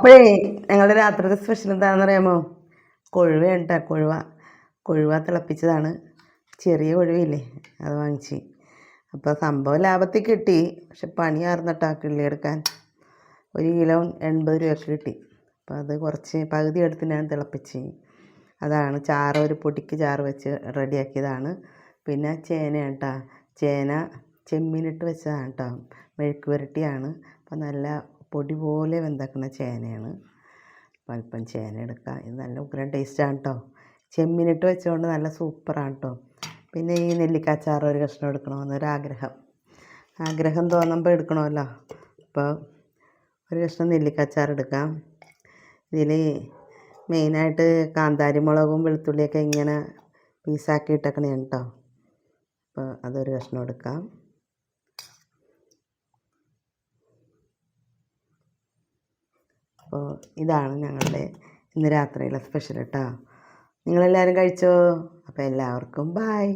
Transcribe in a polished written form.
അപ്പോഴേ ഞങ്ങളുടെ രാത്രിയുടെ സ്പെഷ്യൽ എന്താണെന്ന് അറിയാമോ? കൊഴുവയാണ് കേട്ടോ. കൊഴുവ തിളപ്പിച്ചതാണ്. ചെറിയ കൊഴുവയില്ലേ, അത് വാങ്ങിച്ച്. അപ്പോൾ സംഭവം ലാഭത്തിൽ കിട്ടി. പക്ഷെ പണിയാർന്നു കേട്ടോ കിള്ളിയെടുക്കാൻ. 1 കിലോ 80 രൂപയ്ക്ക് കിട്ടി. അപ്പോൾ അത് കുറച്ച് പകുതി എടുത്ത് ഞാൻ തിളപ്പിച്ച്. അതാണ് ചാറ്, ഒരു പൊടിക്ക് ചാറ് വെച്ച് റെഡിയാക്കിയതാണ്. പിന്നെ ചേനയാണ് കേട്ടോ. ചേന ചെമ്മീനിട്ട് വെച്ചതാണ് കേട്ടോ. മെഴുക്ക് പുരട്ടിയാണ്. അപ്പോൾ നല്ല പൊടി പോലെ വെന്താക്കുന്ന ചേനയാണ്. അപ്പോൾ അല്പം ചേന എടുക്കുക. ഇത് നല്ല ഉഗ്രം ടേസ്റ്റാണ് കേട്ടോ. ചെമ്മീനിട്ട് വെച്ചുകൊണ്ട് നല്ല സൂപ്പറാണ് കേട്ടോ. പിന്നെ ഈ നെല്ലിക്കാച്ചാറ് ഒരു കഷ്ണം ആഗ്രഹം തോന്നുമ്പോൾ എടുക്കണമല്ലോ. അപ്പോൾ ഒരു കഷ്ണം നെല്ലിക്കാച്ചാർ എടുക്കാം. ഇതിൽ മെയിനായിട്ട് കാന്താരി മുളകും വെളുത്തുള്ളിയൊക്കെ ഇങ്ങനെ പീസാക്കി ഇട്ടേക്കണേ കേട്ടോ. അപ്പോൾ അതൊരു കഷ്ണം എടുക്കാം. അപ്പോൾ ഇതാണ് ഞങ്ങളുടെ ഇന്ന് രാത്രിയിലെ സ്പെഷ്യൽ കേട്ടോ. നിങ്ങളെല്ലാവരും കഴിച്ചോ? അപ്പോൾ എല്ലാവർക്കും ബായ്.